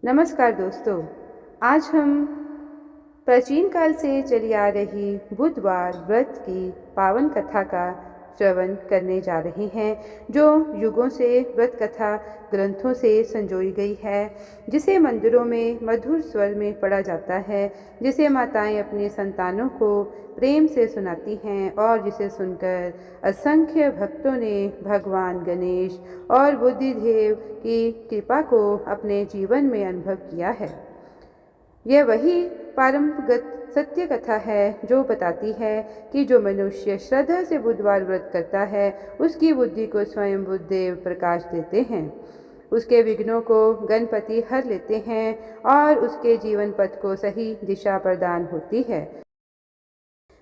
नमस्कार दोस्तों। आज हम प्राचीन काल से चली आ रही बुधवार व्रत की पावन कथा का श्रवण करने जा रहे हैं, जो युगों से व्रत कथा ग्रंथों से संजोई गई है, जिसे मंदिरों में मधुर स्वर में पढ़ा जाता है, जिसे माताएं अपने संतानों को प्रेम से सुनाती हैं और जिसे सुनकर असंख्य भक्तों ने भगवान गणेश और बुद्धिदेव की कृपा को अपने जीवन में अनुभव किया है। यह वही परंपरागत सत्य कथा है जो बताती है कि जो मनुष्य श्रद्धा से बुधवार व्रत करता है, उसकी बुद्धि को स्वयं बुद्धदेव प्रकाश देते हैं, उसके विघ्नों को गणपति हर लेते हैं और उसके जीवन पथ को सही दिशा प्रदान होती है।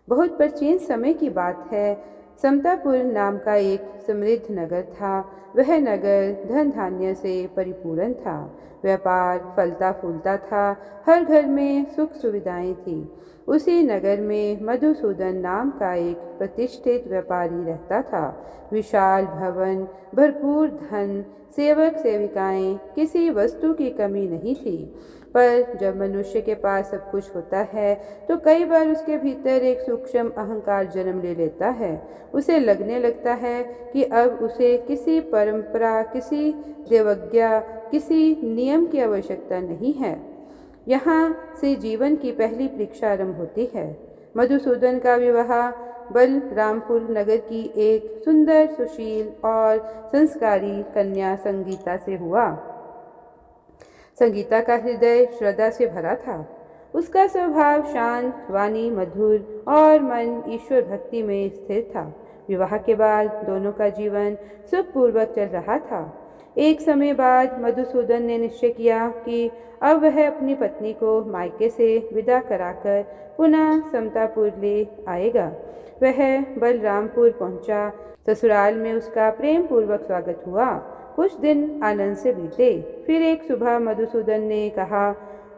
बहुत प्राचीन समय की बात है। समतापुर नाम का एक समृद्ध नगर था। वह नगर धन धान्य से परिपूर्ण था। व्यापार फलता फूलता था। हर घर में सुख सुविधाएं थी। उसी नगर में मधुसूदन नाम का एक प्रतिष्ठित व्यापारी रहता था। विशाल भवन, भरपूर धन, सेवक सेविकाएं, किसी वस्तु की कमी नहीं थी। पर जब मनुष्य के पास सब कुछ होता है तो कई बार उसके भीतर एक सूक्ष्म अहंकार जन्म ले लेता है। उसे लगने लगता है कि अब उसे किसी परंपरा, किसी देवज्ञा, किसी नियम की आवश्यकता नहीं है। यहाँ से जीवन की पहली परीक्षा आरंभ होती है। मधुसूदन का विवाह बलरामपुर नगर की एक सुंदर, सुशील और संस्कारी कन्या संगीता से हुआ। संगीता का हृदय श्रद्धा से भरा था। उसका स्वभाव शांत, वाणी मधुर और मन ईश्वर भक्ति में स्थिर था। विवाह के बाद दोनों का जीवन सुखपूर्वक चल रहा था। एक समय बाद मधुसूदन ने निश्चय किया कि अब वह अपनी पत्नी को मायके से विदा कराकर पुनः समतापुर ले आएगा। वह बलरामपुर पहुंचा। ससुराल में उसका प्रेम पूर्वक स्वागत हुआ। कुछ दिन आनंद से बीते। फिर एक सुबह मधुसूदन ने कहा,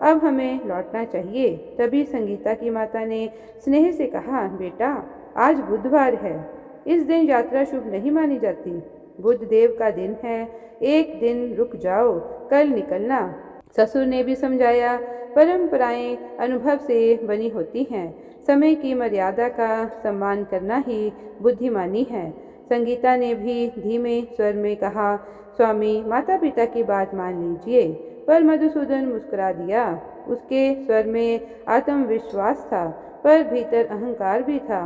अब हमें लौटना चाहिए। तभी संगीता की माता ने स्नेह से कहा, बेटा, आज बुधवार है। इस दिन यात्रा शुभ नहीं मानी जाती। बुध देव का दिन है। एक दिन रुक जाओ, कल निकलना। ससुर ने भी समझाया, परंपराएं अनुभव से बनी होती हैं। समय की मर्यादा का सम्मान करना ही बुद्धिमानी है। संगीता ने भी धीमे स्वर में कहा, स्वामी, माता पिता की बात मान लीजिए। पर मधुसूदन मुस्कुरा दिया। उसके स्वर में आत्मविश्वास था, पर भीतर अहंकार भी था।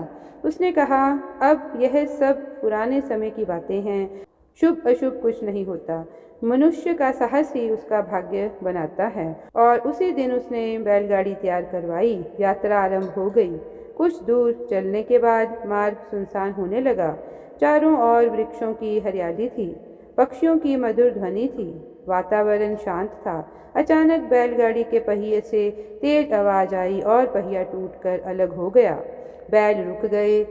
उसने कहा, अब यह सब पुराने समय की बातें हैं। शुभ अशुभ कुछ नहीं होता। मनुष्य का साहस ही उसका भाग्य बनाता है। और उसी दिन उसने बैलगाड़ी तैयार करवाई। यात्रा आरंभ हो गई। कुछ दूर चलने के बाद मार्ग सुनसान होने लगा। चारों ओर वृक्षों की हरियाली थी, पक्षियों की मधुर ध्वनि थी, वातावरण शांत था। अचानक बैलगाड़ी के पहिए से तेज आवाज आई और पहिया टूटकर अलग हो गया। बैल रुक गए।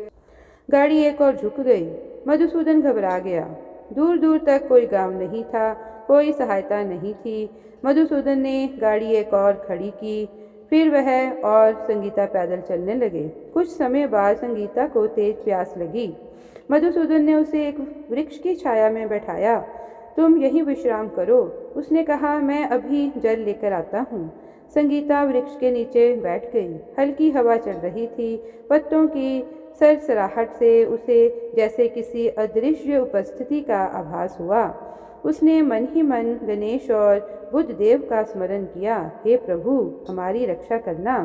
गाड़ी एक और झुक गई। मधुसूदन घबरा गया। दूर दूर तक कोई गांव नहीं था, कोई सहायता नहीं थी। मधुसूदन ने गाड़ी एक और खड़ी की। फिर वह और संगीता पैदल चलने लगे। कुछ समय बाद संगीता को तेज प्यास लगी। मधुसूदन ने उसे एक वृक्ष की छाया में बैठाया। तुम यहीं विश्राम करो, उसने कहा। मैं अभी जल लेकर आता हूँ। संगीता वृक्ष के नीचे बैठ गई। हल्की हवा चल रही थी। पत्तों की सरसराहट से उसे जैसे किसी अदृश्य उपस्थिति का आभास हुआ। उसने मन ही मन गणेश और बुद्धदेव का स्मरण किया। हे प्रभु, हमारी रक्षा करना।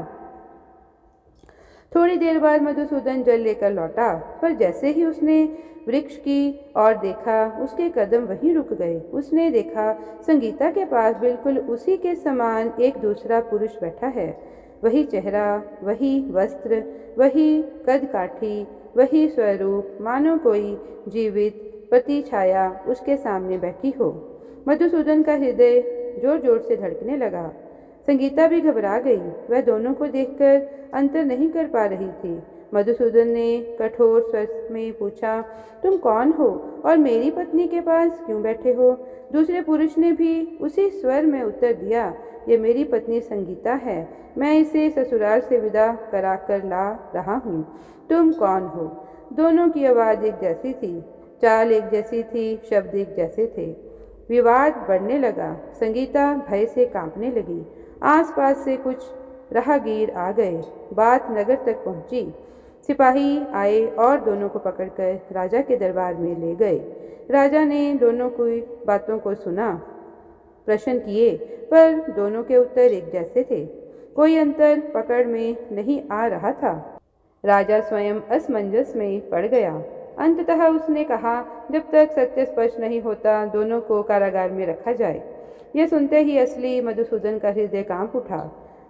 थोड़ी देर बाद मधुसूदन जल लेकर लौटा, पर जैसे ही उसने वृक्ष की ओर देखा, उसके कदम वहीं रुक गए। उसने देखा, संगीता के पास बिल्कुल उसी के समान एक दूसरा पुरुष बैठा है। वही चेहरा, वही वस्त्र, वही कद काठी, वही स्वरूप, मानो कोई जीवित प्रतिछाया उसके सामने बैठी हो। मधुसूदन का हृदय जोर जोर से धड़कने लगा। संगीता भी घबरा गई। वह दोनों को देखकर अंतर नहीं कर पा रही थी। मधुसूदन ने कठोर स्वर में पूछा, तुम कौन हो और मेरी पत्नी के पास क्यों बैठे हो? दूसरे पुरुष ने भी उसी स्वर में उत्तर दिया, ये मेरी पत्नी संगीता है। मैं इसे ससुराल से विदा करा कर ला रहा हूँ। तुम कौन हो? दोनों की आवाज़ एक जैसी थी, चाल एक जैसी थी, शब्द एक जैसे थे। विवाद बढ़ने लगा। संगीता भय से कांपने लगी। आसपास से कुछ राहगीर आ गए। बात नगर तक पहुंची। सिपाही आए और दोनों को पकड़कर राजा के दरबार में ले गए। राजा ने दोनों की बातों को सुना, प्रश्न किए, पर दोनों के उत्तर एक जैसे थे। कोई अंतर पकड़ में नहीं आ रहा था। राजा स्वयं असमंजस में पड़ गया। अंततः उसने कहा, जब तक सत्य स्पष्ट नहीं होता दोनों को कारागार में रखा जाए। यह सुनते ही असली मधुसूदन का हृदय कांप उठा।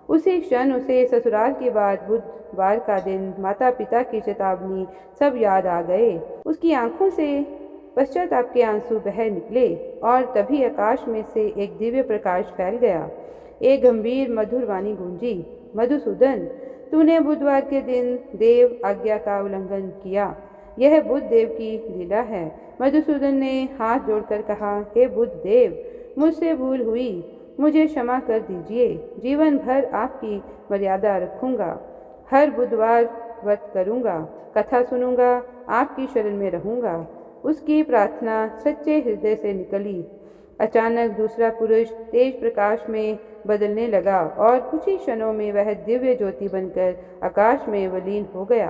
उसी क्षण उसे ससुराल के बाद बुधवार का दिन, माता पिता की चेतावनी, सब याद आ गए। उसकी आंखों से पश्चाताप के आंसू बह निकले और तभी आकाश में से एक दिव्य प्रकाश फैल गया। एक गंभीर मधुर वाणी गूंजी, मधुसूदन, तूने बुधवार के दिन देव आज्ञा का उल्लंघन किया। यह बुध देव की लीला है। मधुसूदन ने हाथ जोड़कर कहा, हे बुध देव, मुझसे भूल हुई, मुझे क्षमा कर दीजिए। जीवन भर आपकी मर्यादा रखूंगा। हर बुधवार व्रत करूंगा, कथा सुनूंगा, आपकी शरण में रहूंगा। उसकी प्रार्थना सच्चे हृदय से निकली। अचानक दूसरा पुरुष तेज प्रकाश में बदलने लगा और कुछ ही क्षणों में वह दिव्य ज्योति बनकर आकाश में विलीन हो गया।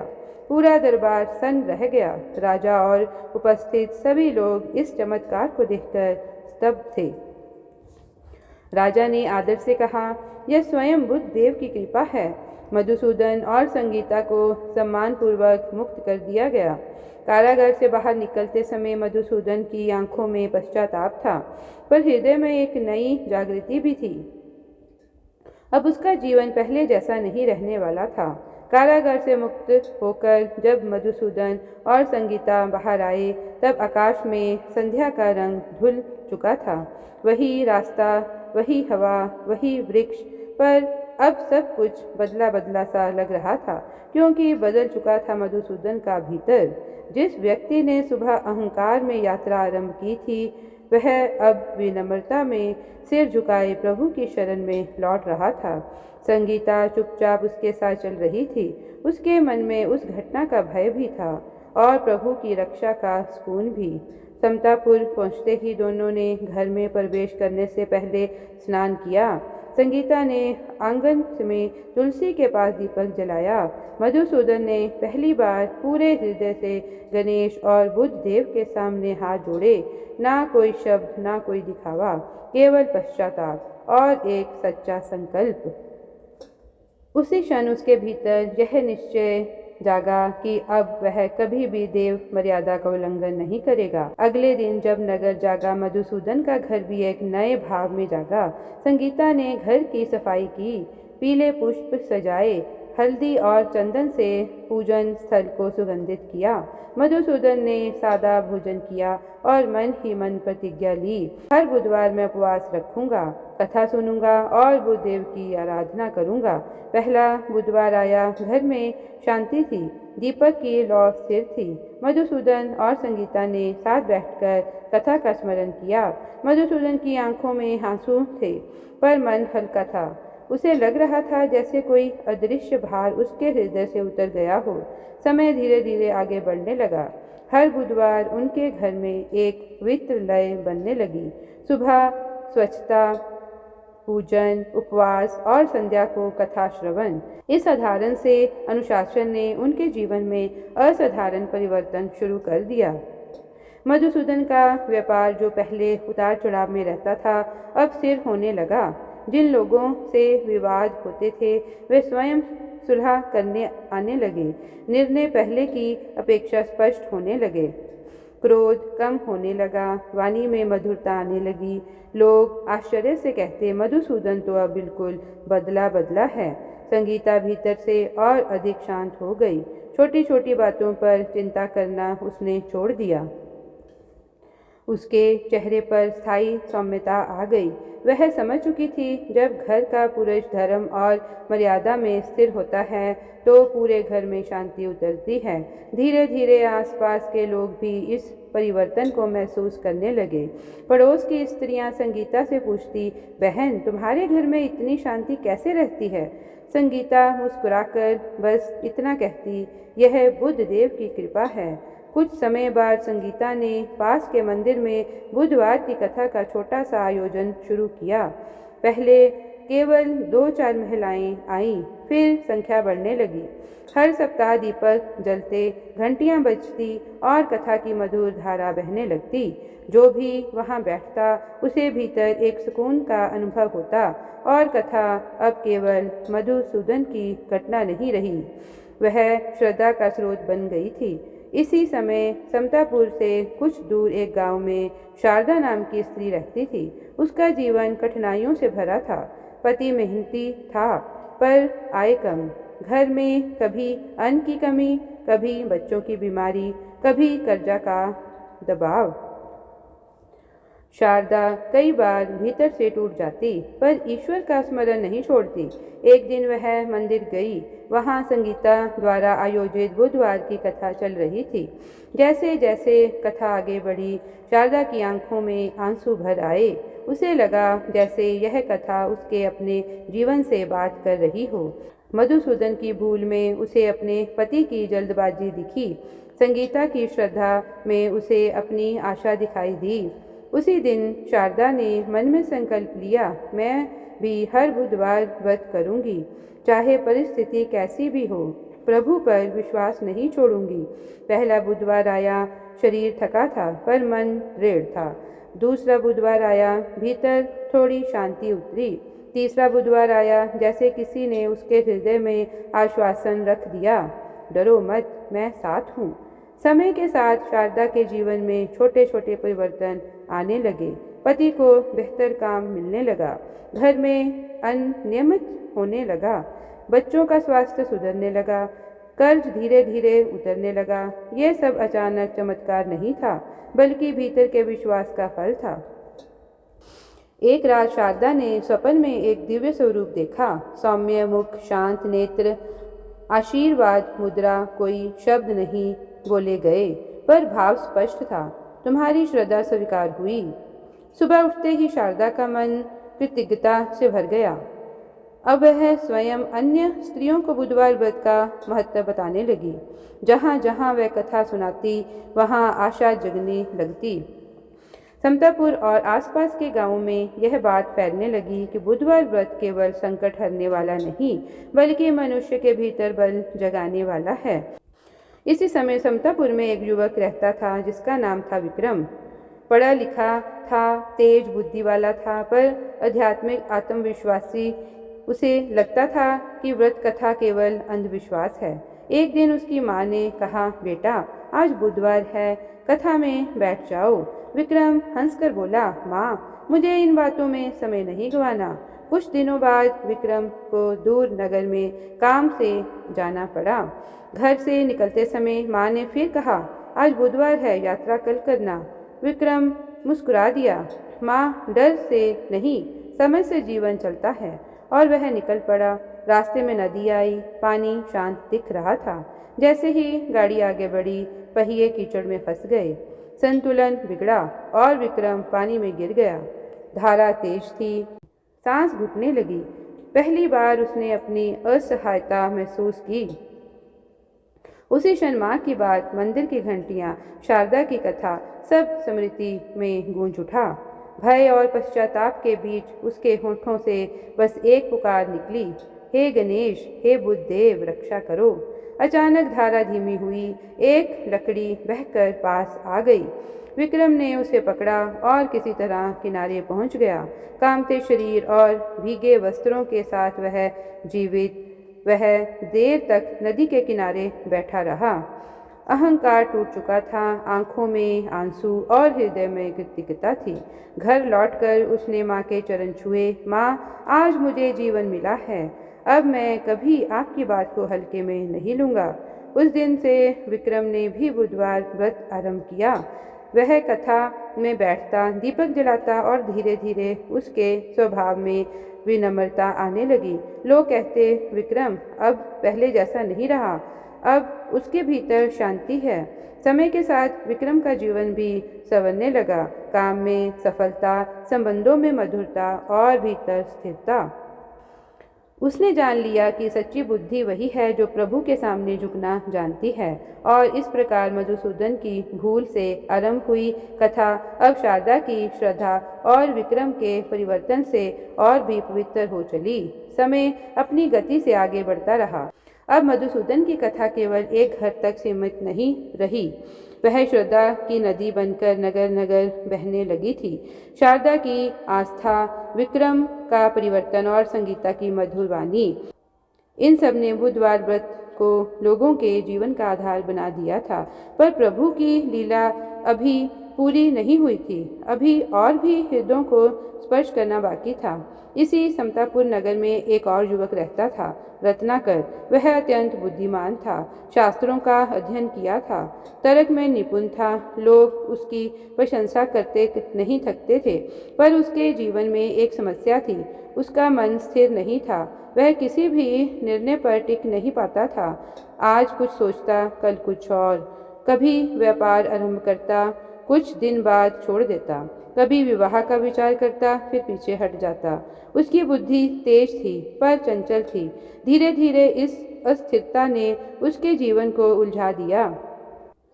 पूरा दरबार सन्न रह गया। राजा और उपस्थित सभी लोग इस चमत्कार को देखकर स्तब्ध थे। राजा ने आदर से कहा, यह स्वयं बुध देव की कृपा है। मधुसूदन और संगीता को सम्मानपूर्वक मुक्त कर दिया गया। कारागार से बाहर निकलते समय मधुसूदन की आंखों में पश्चाताप था, पर हृदय में एक नई जागृति भी थी। अब उसका जीवन पहले जैसा नहीं रहने वाला था। कारागार से मुक्त होकर जब मधुसूदन और संगीता बाहर आए, तब आकाश में संध्या का रंग धुल चुका था। वही रास्ता, वही हवा, वही वृक्ष, पर अब सब कुछ बदला बदला सा लग रहा था, क्योंकि बदल चुका था मधुसूदन का भीतर। जिस व्यक्ति ने सुबह अहंकार में यात्रा आरंभ की थी, वह अब विनम्रता में सिर झुकाए प्रभु की शरण में लौट रहा था। संगीता चुपचाप उसके साथ चल रही थी। उसके मन में उस घटना का भय भी था और प्रभु की रक्षा का सुकून भी। समतापुर पहुँचते ही दोनों ने घर में प्रवेश करने से पहले स्नान किया। संगीता ने आंगन में तुलसी के पास दीपक जलाया। मधुसूदन ने पहली बार पूरे हृदय से गणेश और बुध देव के सामने हाथ जोड़े। ना कोई शब्द, ना कोई दिखावा, केवल पश्चाताप और एक सच्चा संकल्प। उसी क्षण उसके भीतर यह निश्चय जागा कि अब वह कभी भी देव मर्यादा का उल्लंघन नहीं करेगा। अगले दिन जब नगर जागा, मधुसूदन का घर भी एक नए भाव में जागा। संगीता ने घर की सफाई की, पीले पुष्प सजाए, हल्दी और चंदन से पूजन स्थल को सुगंधित किया। मधुसूदन ने सादा भोजन किया और मन ही मन प्रतिज्ञा ली, हर बुधवार मैं उपवास रखूंगा, कथा सुनूंगा और बुध देव की आराधना करूंगा। पहला बुधवार आया, घर में शांति थी, दीपक की लौ स्थिर थी। मधुसूदन और संगीता ने साथ बैठकर कथा का स्मरण किया। मधुसूदन की आंखों में आंसू थे, पर मन हल्का था। उसे लग रहा था जैसे कोई अदृश्य भार उसके हृदय से उतर गया हो। समय धीरे धीरे आगे बढ़ने लगा। हर बुधवार उनके घर में एक पवित्र लय बनने लगी। सुबह स्वच्छता, पूजन, उपवास और संध्या को कथा श्रवण। इस साधारण से अनुशासन ने उनके जीवन में असाधारण परिवर्तन शुरू कर दिया। मधुसूदन का व्यापार, जो पहले उतार चढ़ाव में रहता था, अब स्थिर होने लगा। जिन लोगों से विवाद होते थे, वे स्वयं सुलह करने आने लगे। निर्णय पहले की अपेक्षा स्पष्ट होने लगे। क्रोध कम होने लगा, वाणी में मधुरता आने लगी। लोग आश्चर्य से कहते, मधुसूदन तो अब बिल्कुल बदला बदला है। संगीता भीतर से और अधिक शांत हो गई। छोटी छोटी बातों पर चिंता करना उसने छोड़ दिया। उसके चेहरे पर स्थायी सौम्यता आ गई। वह समझ चुकी थी, जब घर का पुरुष धर्म और मर्यादा में स्थिर होता है तो पूरे घर में शांति उतरती है। धीरे धीरे आसपास के लोग भी इस परिवर्तन को महसूस करने लगे। पड़ोस की स्त्रियां संगीता से पूछती, बहन, तुम्हारे घर में इतनी शांति कैसे रहती है? संगीता मुस्कुराकर बस इतना कहती, यह बुध देव की कृपा है। कुछ समय बाद संगीता ने पास के मंदिर में बुधवार की कथा का छोटा सा आयोजन शुरू किया। पहले केवल 2-4 महिलाएं आईं, फिर संख्या बढ़ने लगी। हर सप्ताह दीपक जलते, घंटियां बजती और कथा की मधुर धारा बहने लगती। जो भी वहां बैठता उसे भीतर एक सुकून का अनुभव होता और कथा अब केवल मधुसूदन की घटना नहीं रही, वह श्रद्धा का स्रोत बन गई थी। इसी समय समतापुर से कुछ दूर एक गांव में शारदा नाम की स्त्री रहती थी। उसका जीवन कठिनाइयों से भरा था। पति मेहनती था पर आय कम। घर में कभी अन्न की कमी, कभी बच्चों की बीमारी, कभी कर्जा का दबाव। शारदा कई बार भीतर से टूट जाती पर ईश्वर का स्मरण नहीं छोड़ती। एक दिन वह मंदिर गई। वहां संगीता द्वारा आयोजित बुधवार की कथा चल रही थी। जैसे जैसे कथा आगे बढ़ी, शारदा की आंखों में आंसू भर आए। उसे लगा जैसे यह कथा उसके अपने जीवन से बात कर रही हो। मधुसूदन की भूल में उसे अपने पति की जल्दबाजी दिखी। संगीता की श्रद्धा में उसे अपनी आशा दिखाई दी। उसी दिन शारदा ने मन में संकल्प लिया, मैं भी हर बुधवार व्रत करूंगी, चाहे परिस्थिति कैसी भी हो। प्रभु पर विश्वास नहीं छोड़ूंगी। पहला बुधवार आया, शरीर थका था पर मन दृढ़ था। दूसरा बुधवार आया, भीतर थोड़ी शांति उतरी। तीसरा बुधवार आया, जैसे किसी ने उसके हृदय में आश्वासन रख दिया, डरो मत, मैं साथ हूँ। समय के साथ शारदा के जीवन में छोटे छोटे परिवर्तन आने लगे। पति को बेहतर काम मिलने लगा, घर में अन्न नियमित होने लगा, बच्चों का स्वास्थ्य सुधरने लगा, कर्ज धीरे धीरे उतरने लगा। यह सब अचानक चमत्कार नहीं था, बल्कि भीतर के विश्वास का फल था। एक रात शारदा ने स्वप्न में एक दिव्य स्वरूप देखा। सौम्य मुख, शांत नेत्र, आशीर्वाद मुद्रा। कोई शब्द नहीं बोले गए पर भाव स्पष्ट था, तुम्हारी श्रद्धा स्वीकार हुई। सुबह उठते ही शारदा का मन कृतज्ञता से भर गया। अब वह स्वयं अन्य स्त्रियों को बुधवार व्रत का महत्व बताने लगी। जहाँ जहाँ वह कथा सुनाती वहाँ आशा जगने लगती। समतापुर और आसपास के गांवों में यह बात फैलने लगी कि बुधवार व्रत केवल संकट हरने वाला नहीं, बल्कि मनुष्य के भीतर बल जगाने वाला है। इसी समय समतापुर में एक युवक रहता था जिसका नाम था विक्रम। पढ़ा लिखा था, तेज बुद्धि वाला था, पर आध्यात्मिक आत्मविश्वासी। उसे लगता था कि व्रत कथा केवल अंधविश्वास है। एक दिन उसकी माँ ने कहा, बेटा आज बुधवार है, कथा में बैठ जाओ। विक्रम हंसकर बोला, माँ मुझे इन बातों में समय नहीं गंवाना। कुछ दिनों बाद विक्रम को दूर नगर में काम से जाना पड़ा। घर से निकलते समय माँ ने फिर कहा, आज बुधवार है, यात्रा कल करना। विक्रम मुस्कुरा दिया। माँ डर से नहीं, समय से जीवन चलता है, और वह निकल पड़ा। रास्ते में नदी आई, पानी शांत दिख रहा था। जैसे ही गाड़ी आगे बढ़ी, पहिए कीचड़ में फंस गए। संतुलन बिगड़ा और विक्रम पानी में गिर गया। धारा तेज थी, सांस घुटने लगी। पहली बार उसने अपनी असहायता महसूस की। उसी क्षण माँ की बात, मंदिर की घंटियां, शारदा की कथा, सब स्मृति में गूंज उठा। भय और पश्चाताप के बीच उसके होठों से बस एक पुकार निकली, हे गणेश, हे बुद्धदेव, रक्षा करो। अचानक धारा धीमी हुई। एक लकड़ी बहकर पास आ गई। विक्रम ने उसे पकड़ा और किसी तरह किनारे पहुंच गया। कांपते शरीर और भीगे वस्त्रों के साथ वह देर तक नदी के किनारे बैठा रहा। अहंकार टूट चुका था, आंखों में आंसू और हृदय में कृतज्ञता थी। घर लौटकर उसने माँ के चरण छुए। माँ, आज मुझे जीवन मिला है, अब मैं कभी आपकी बात को हल्के में नहीं लूँगा। उस दिन से विक्रम ने भी बुधवार व्रत आरंभ किया। वह कथा में बैठता, दीपक जलाता और धीरे धीरे उसके स्वभाव में विनम्रता आने लगी। लोग कहते, विक्रम अब पहले जैसा नहीं रहा, अब उसके भीतर शांति है। समय के साथ विक्रम का जीवन भी संवरने लगा। काम में सफलता, संबंधों में मधुरता और भीतर स्थिरता। उसने जान लिया कि सच्ची बुद्धि वही है जो प्रभु के सामने झुकना जानती है। और इस प्रकार मधुसूदन की भूल से आरंभ हुई कथा अब शारदा की श्रद्धा और विक्रम के परिवर्तन से और भी पवित्र हो चली। समय अपनी गति से आगे बढ़ता रहा। अब मधुसूदन की कथा केवल एक घर तक सीमित नहीं रही, वह श्रद्धा की नदी बनकर नगर नगर बहने लगी थी। शारदा की आस्था, विक्रम का परिवर्तन और संगीता की मधुर वाणी, इन सब ने बुधवार व्रत को लोगों के जीवन का आधार बना दिया था। पर प्रभु की लीला अभी पूरी नहीं हुई थी। अभी और भी हृदयों को स्पर्श करना बाकी था। इसी समतापुर नगर में एक और युवक रहता था, रत्नाकर। वह अत्यंत बुद्धिमान था, शास्त्रों का अध्ययन किया था, तर्क में निपुण था। लोग उसकी प्रशंसा करते नहीं थकते थे। पर उसके जीवन में एक समस्या थी, उसका मन स्थिर नहीं था। वह किसी भी निर्णय पर टिक नहीं पाता था। आज कुछ सोचता, कल कुछ और। कभी व्यापार आरंभ करता, कुछ दिन बाद छोड़ देता। कभी विवाह का विचार करता, फिर पीछे हट जाता। उसकी बुद्धि तेज थी पर चंचल थी। धीरे धीरे इस अस्थिरता ने उसके जीवन को उलझा दिया।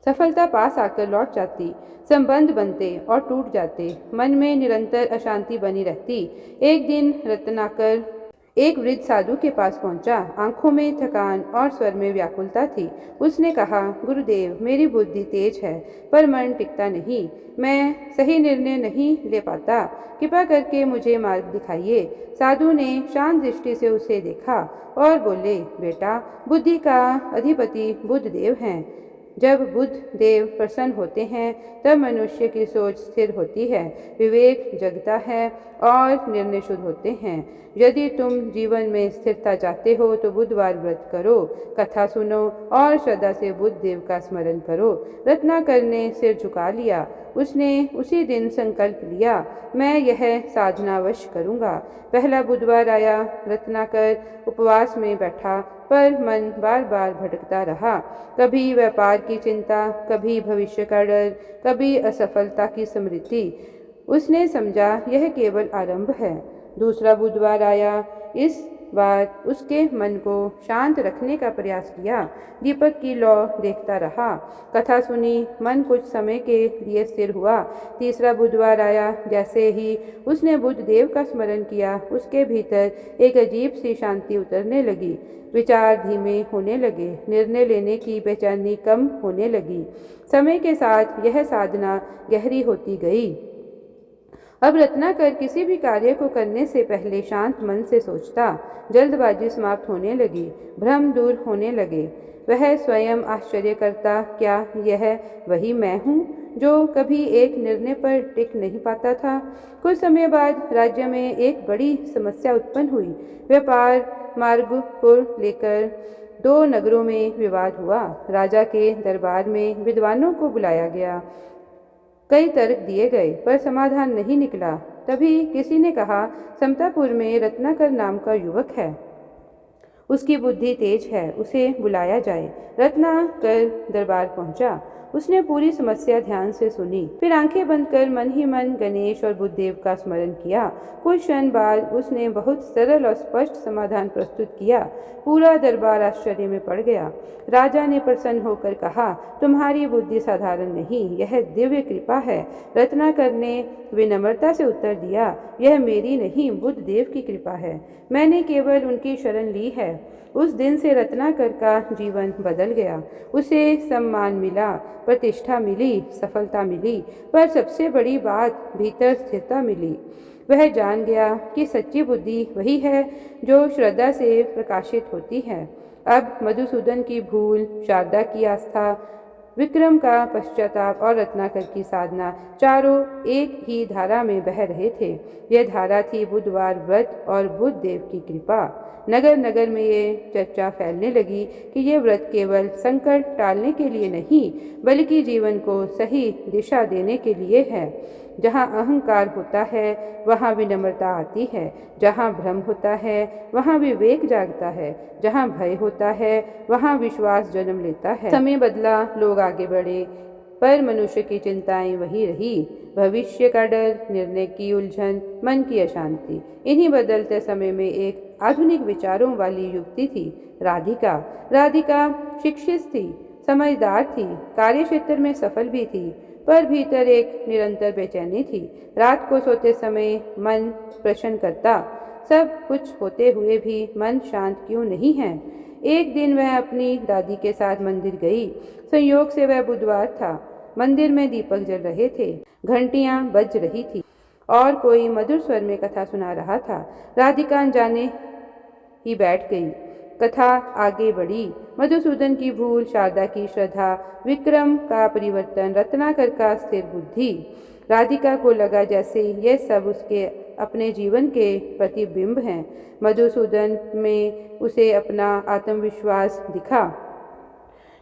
सफलता पास आकर लौट जाती, संबंध बनते और टूट जाते, मन में निरंतर अशांति बनी रहती। एक दिन रत्नाकर एक वृद्ध साधु के पास पहुंचा। आंखों में थकान और स्वर में व्याकुलता थी। उसने कहा, गुरुदेव, मेरी बुद्धि तेज है पर मन टिकता नहीं। मैं सही निर्णय नहीं ले पाता। कृपा करके मुझे मार्ग दिखाइए। साधु ने शांत दृष्टि से उसे देखा और बोले, बेटा, बुद्धि का अधिपति बुध देव हैं। जब बुध देव प्रसन्न होते हैं तब मनुष्य की सोच स्थिर होती है, विवेक जगता है और निर्णय शुद्ध होते हैं। यदि तुम जीवन में स्थिरता चाहते हो तो बुधवार व्रत करो, कथा सुनो और श्रद्धा से बुध देव का स्मरण करो। रत्नाकर ने सिर झुका लिया। उसने उसी दिन संकल्प लिया, मैं यह साधना अवश्य करूँगा। पहला बुधवार आया। रत्नाकर उपवास में बैठा पर मन बार बार भटकता रहा। कभी व्यापार की चिंता, कभी भविष्य का डर, कभी असफलता की स्मृति। उसने समझा यह केवल आरंभ है। दूसरा बुधवार आया। इस बार उसके मन को शांत रखने का प्रयास किया। दीपक की लौ देखता रहा, कथा सुनी, मन कुछ समय के लिए स्थिर हुआ। तीसरा बुधवार आया। जैसे ही उसने बुध देव का स्मरण किया, उसके भीतर एक अजीब सी शांति उतरने लगी। विचार धीमे होने लगे, निर्णय लेने की बेचैनी कम होने लगी। समय के साथ यह साधना गहरी होती गई। अब रत्नाकर किसी भी कार्य को करने से पहले शांत मन से सोचता। जल्दबाजी समाप्त होने लगी, भ्रम दूर होने लगे। वह स्वयं आश्चर्य करता, क्या यह वही मैं हूँ जो कभी एक निर्णय पर टिक नहीं पाता था। कुछ समय बाद राज्य में एक बड़ी समस्या उत्पन्न हुई। व्यापार मार्ग को लेकर दो नगरों में विवाद हुआ। राजा के दरबार में विद्वानों को बुलाया गया। कई तर्क दिए गए पर समाधान नहीं निकला। तभी किसी ने कहा, समतापुर में रत्नाकर नाम का युवक है, उसकी बुद्धि तेज है, उसे बुलाया जाए। रत्नाकर दरबार पहुंचा। उसने पूरी समस्या ध्यान से सुनी, फिर आंखें बंद कर मन ही मन गणेश और बुद्धदेव का स्मरण किया। कुछ क्षण बाद उसने बहुत सरल और स्पष्ट समाधान प्रस्तुत किया। पूरा दरबार आश्चर्य में पड़ गया। राजा ने प्रसन्न होकर कहा, तुम्हारी बुद्धि साधारण नहीं, यह दिव्य कृपा है। रत्नाकर ने विनम्रता से उत्तर दिया, यह मेरी नहीं, बुद्धदेव की कृपा है। मैंने केवल उनकी शरण ली है। उस दिन से रत्नाकर का जीवन बदल गया। उसे सम्मान मिला, प्रतिष्ठा मिली, सफलता मिली, पर सबसे बड़ी बात भीतर स्थिरता मिली। वह जान गया कि सच्ची बुद्धि वही है जो श्रद्धा से प्रकाशित होती है। अब मधुसूदन की भूल, शारदा की आस्था, विक्रम का पश्चाताप और रत्नाकर की साधना, चारों एक ही धारा में बह रहे थे। यह धारा थी बुधवार व्रत और बुध देव की कृपा। नगर नगर में ये चर्चा फैलने लगी कि ये व्रत केवल संकट टालने के लिए नहीं, बल्कि जीवन को सही दिशा देने के लिए है। जहाँ अहंकार होता है वहाँ विनम्रता आती है, जहाँ भ्रम होता है वहाँ विवेक जागता है, जहाँ भय होता है वहाँ विश्वास जन्म लेता है। समय बदला, लोग आगे बढ़े, पर मनुष्य की चिंताएं वही रही, भविष्य का डर, निर्णय की उलझन, मन की अशांति। इन्हीं बदलते समय में एक आधुनिक विचारों वाली युवती थी, राधिका। राधिका शिक्षित थी, समझदार थी, कार्यक्षेत्र में सफल भी थी, पर भीतर एक निरंतर बेचैनी थी। रात को सोते समय मन प्रश्न करता, सब कुछ होते हुए भी मन शांत क्यों नहीं है। एक दिन वह अपनी दादी के साथ मंदिर गई। संयोग से वह बुधवार था। मंदिर में दीपक जल रहे थे, घंटियां बज रही थी और कोई मधुर स्वर में कथा सुना रहा था। राधिका अनजाने ही बैठ गई। कथा आगे बढ़ी। मधुसूदन की भूल, शारदा की श्रद्धा, विक्रम का परिवर्तन, रत्नाकर का स्थिर बुद्धि। राधिका को लगा जैसे ये सब उसके अपने जीवन के प्रतिबिंब हैं। मधुसूदन में उसे अपना आत्मविश्वास दिखा,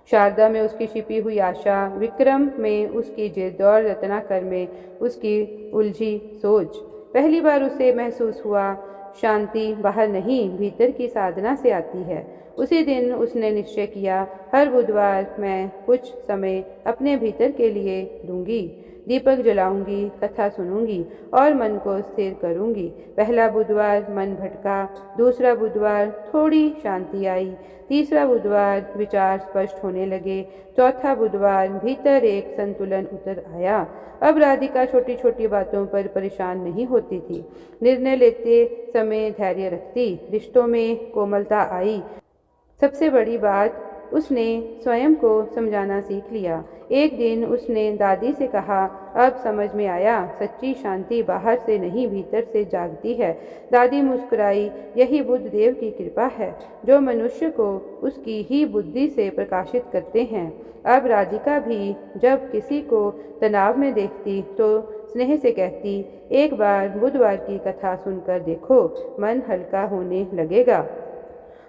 शारदा में उसकी छिपी हुई आशा, विक्रम में उसकी जिद और रत्नाकर में उसकी उलझी सोच। पहली बार उसे महसूस हुआ, शांति बाहर नहीं, भीतर की साधना से आती है। उसी दिन उसने निश्चय किया, हर बुधवार मैं कुछ समय अपने भीतर के लिए दूंगी। दीपक जलाऊंगी, कथा सुनूंगी और मन को स्थिर करूंगी। पहला बुधवार मन भटका, दूसरा बुधवार थोड़ी शांति आई, तीसरा बुधवार विचार स्पष्ट होने लगे, चौथा बुधवार भीतर एक संतुलन उतर आया। अब राधिका छोटी छोटी बातों पर परेशान नहीं होती थी, निर्णय लेते समय धैर्य रखती, रिश्तों में कोमलता आई। सबसे बड़ी बात, उसने स्वयं को समझाना सीख लिया। एक दिन उसने दादी से कहा, अब समझ में आया, सच्ची शांति बाहर से नहीं भीतर से जागती है। दादी मुस्कुराई, यही बुद्ध देव की कृपा है, जो मनुष्य को उसकी ही बुद्धि से प्रकाशित करते हैं। अब राधिका भी जब किसी को तनाव में देखती तो स्नेह से कहती, एक बार बुधवार की कथा सुनकर देखो, मन हल्का होने लगेगा।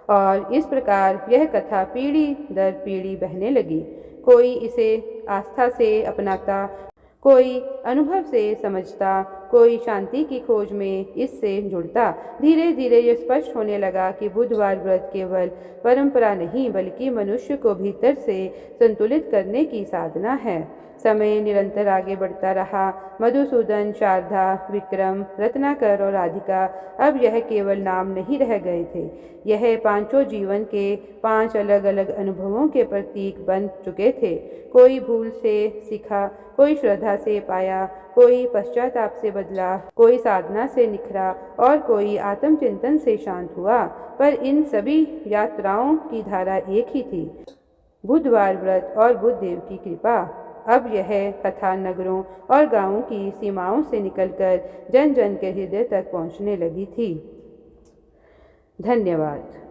और इस प्रकार यह कथा पीढ़ी दर पीढ़ी बहने लगी। कोई इसे आस्था से अपनाता, कोई अनुभव से समझता, कोई शांति की खोज में इससे जुड़ता। धीरे धीरे ये स्पष्ट होने लगा कि बुधवार व्रत केवल परंपरा नहीं, बल्कि मनुष्य को भीतर से संतुलित करने की साधना है। समय निरंतर आगे बढ़ता रहा। मधुसूदन, शारदा, विक्रम, रत्नाकर और राधिका अब यह केवल नाम नहीं रह गए थे, यह पांचों जीवन के 5 अलग अलग अनुभवों के प्रतीक बन चुके थे। कोई भूल से सीखा, कोई श्रद्धा से पाया, कोई पश्चाताप से बदला, कोई साधना से निखरा और कोई आत्मचिंतन से शांत हुआ। पर इन सभी यात्राओं की धारा एक ही थी, बुधवार व्रत और बुद्ध देव की कृपा। अब यह कथा नगरों और गांवों की सीमाओं से निकलकर जन जन के हृदय तक पहुंचने लगी थी। धन्यवाद।